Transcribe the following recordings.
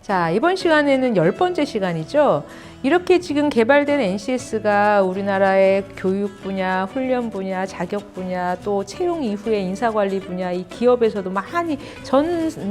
자, 이번 시간에는 10번째 시간이죠. 이렇게 지금 개발된 NCS가 우리나라의 교육 분야, 훈련 분야, 자격 분야, 또 채용 이후의 인사관리 분야, 이 기업에서도 많이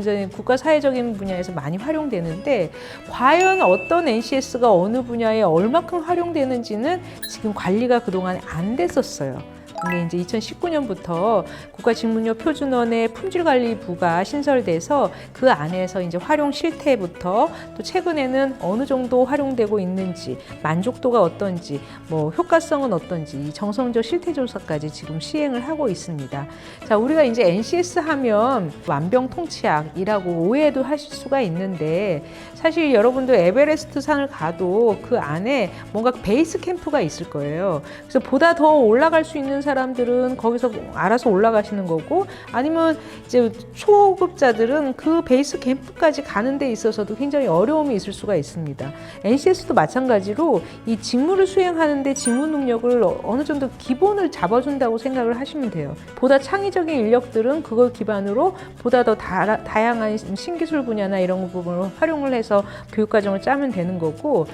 이제 국가 사회적인 분야에서 많이 활용되는데, 과연 어떤 NCS가 어느 분야에 얼마큼 활용되는지는 지금 관리가 그동안 안 됐었어요. 근데 이제 2019년부터 국가직무료표준원의 품질관리부가 신설돼서 그 안에서 이제 활용 실태부터 또 최근에는 어느 정도 활용되고 있는지, 만족도가 어떤지, 뭐 효과성은 어떤지 정성적 실태 조사까지 지금 시행을 하고 있습니다. 자, 우리가 이제 NCS 하면 만병통치약이라고 오해도 하실 수가 있는데, 사실 여러분도 에베레스트 산을 가도 그 안에 뭔가 베이스 캠프가 있을 거예요. 그래서 보다 더 올라갈 수 있는 사람들은 거기서 알아서 올라가시는 거고, 아니면 이제 초급자들은 그 베이스 캠프까지 가는 데 있어서도 굉장히 어려움이 있을 수가 있습니다. NCS도 마찬가지로 이 직무를 수행하는데 직무 능력을 어느 정도 기본을 잡아준다고 생각을 하시면 돼요. 보다 창의적인 인력들은 그걸 기반으로 보다 더 다양한 신기술 분야나 이런 부분을 활용을 해서 교육과정을 짜면 되는 거고,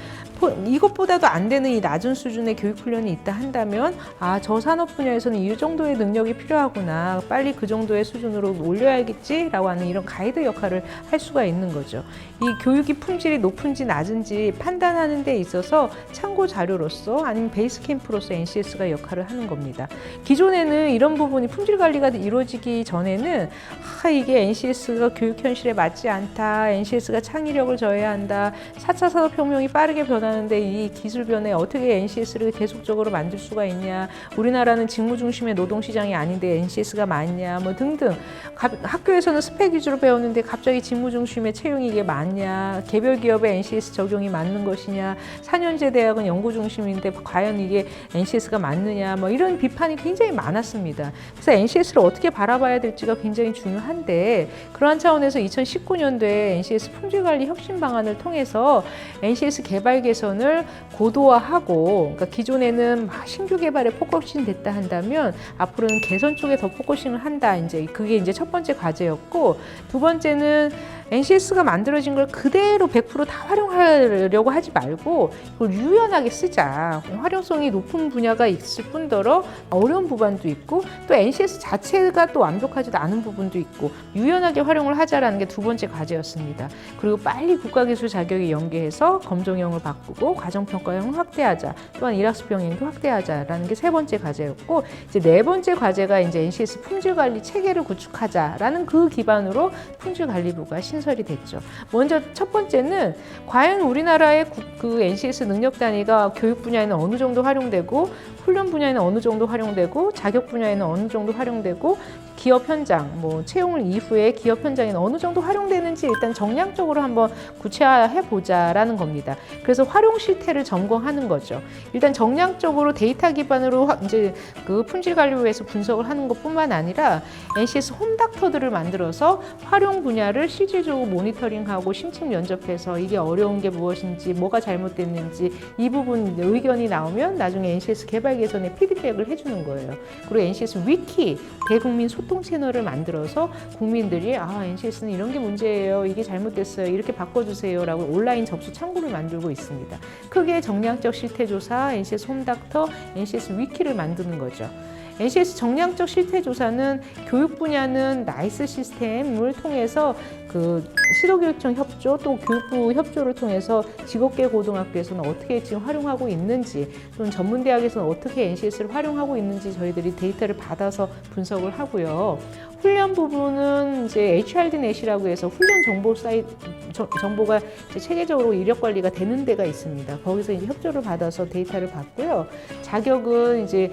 이것보다도 안 되는 이 낮은 수준의 교육훈련이 있다 한다면, 아, 저 산업 분야에서는 이 정도의 능력이 필요하구나, 빨리 그 정도의 수준으로 올려야겠지라고 하는 이런 가이드 역할을 할 수가 있는 거죠. 이 교육이 품질이 높은지 낮은지 판단하는 데 있어서 참고 자료로서 아니면 베이스 캠프로서 NCS가 역할을 하는 겁니다. 기존에는 이런 부분이 품질 관리가 이루어지기 전에는 이게 NCS가 교육 현실에 맞지 않다, NCS가 창의력을 저해야 한다, 4차 산업혁명이 빠르게 변하는데 이 기술 변에 어떻게 NCS를 계속적으로 만들 수가 있냐, 우리나라는 직무 중심의 노동시장이 아닌데 NCS가 맞냐, 뭐 등등. 학교에서는 스펙 위주로 배웠는데 갑자기 직무 중심의 채용이 이게 맞냐, 개별 기업의 NCS 적용이 맞는 것이냐, 4년제 대학은 연구 중심인데 과연 이게 NCS가 맞느냐, 뭐 이런 비판이 굉장히 많았습니다. 그래서 NCS를 어떻게 바라봐야 될지가 굉장히 중요한데, 그러한 차원에서 2019년도에 NCS 품질관리 혁신 방안을 통해서 NCS 개발 개선을 고도화하고, 그러니까 기존에는 신규 개발에 포커싱 됐다 한다면 앞으로는 개선 쪽에 더 포커싱을 한다. 이제 그게 이제 첫 번째 과제였고, 두 번째는 NCS가 만들어진 걸 그대로 100% 다 활용하려고 하지 말고 그걸 유연하게 쓰자. 활용성이 높은 분야가 있을 뿐더러 어려운 부분도 있고, 또 NCS 자체가 또 완벽하지도 않은 부분도 있고, 유연하게 활용을 하자라는 게 두 번째 과제였습니다. 그리고 빨리 국가기술 자격에 연계해서 검정형을 바꾸고 과정평가형을 확대하자. 또한 일학습 병행도 확대하자라는 게 세 번째 과제였고, 이제 네 번째 과제가 이제 NCS 품질관리 체계를 구축하자라는 그 기반으로 품질관리부가 신설이 됐죠. 먼저 첫 번째는 과연 우리나라의 그 NCS 능력 단위가 교육 분야에는 어느 정도 활용되고, 훈련 분야에는 어느 정도 활용되고, 자격 분야에는 어느 정도 활용되고, 기업 현장, 뭐 채용 이후에 기업 현장에는 어느 정도 활용되는지 일단 정량적으로 한번 구체화해 보자라는 겁니다. 그래서 활용 실태를 점검하는 거죠. 일단 정량적으로 데이터 기반으로 이제 그 품질관리부에서 분석을 하는 것뿐만 아니라 NCS 홈닥터들을 만들어서 활용 분야를 실질적으로 모니터링하고 심층 면접해서 이게 어려운 게 무엇인지, 뭐가 잘못됐는지 이 부분 의견이 나오면 나중에 NCS 개발 개선에 피드백을 해주는 거예요. 그리고 NCS 위키, 대국민 소통 채널을 만들어서 국민들이 NCS는 이런 게 문제예요, 이게 잘못됐어요, 이렇게 바꿔주세요 라고 온라인 접수 창구를 만들고 있습니다. 크게 정량적 실태조사, NCS 홈닥터, NCS 위키를 만드는 거죠. NCS 정량적 실태조사는 교육 분야는 나이스 시스템을 통해서 그 시도교육청 협조, 또 교육부 협조를 통해서 직업계 고등학교에서는 어떻게 지금 활용하고 있는지, 또는 전문대학에서는 어떻게 NCS를 활용하고 있는지 저희들이 데이터를 받아서 분석을 하고요. 훈련 부분은 이제 HRDNet이라고 해서 훈련 정보 사이트 정보가 이제 체계적으로 이력 관리가 되는 데가 있습니다. 거기서 이제 협조를 받아서 데이터를 받고요. 자격은 이제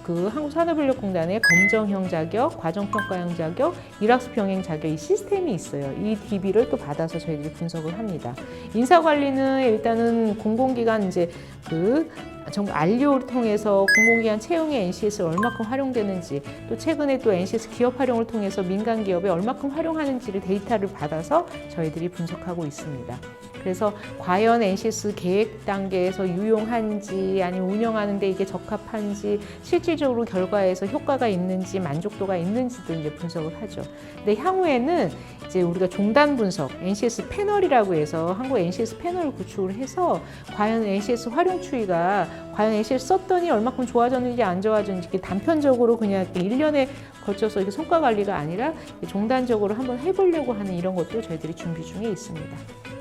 그 한국산업인력공단의 검정형 자격, 과정평가형 자격, 일학습 병행 자격 이 시스템이 있어요. 이 DB를 또 받아서 저희들이 분석을 합니다. 인사관리는 일단은 공공기관 이제 그 정부 알리오를 통해서 공공기관 채용에 NCS를 얼마큼 활용되는지, 또 최근에 또 NCS 기업 활용을 통해서 민간 기업에 얼마큼 활용하는지를 데이터를 받아서 저희들이 분석하고 있습니다. 그래서 과연 NCS 계획 단계에서 유용한지 아니면 운영하는데 이게 적합한지 실질적으로 결과에서 효과가 있는지 만족도가 있는지도 이제 분석을 하죠. 근데 향후에는 이제 우리가 종단 분석, NCS 패널이라고 해서 한국 NCS 패널을 구축을 해서 과연 NCS 활용 추이가 과연 NCS 썼더니 얼마큼 좋아졌는지 안 좋아졌는지 이렇게 단편적으로 그냥 1년에 걸쳐서 이렇게 성과 관리가 아니라 종단적으로 한번 해보려고 하는 이런 것도 저희들이 준비 중에 있습니다.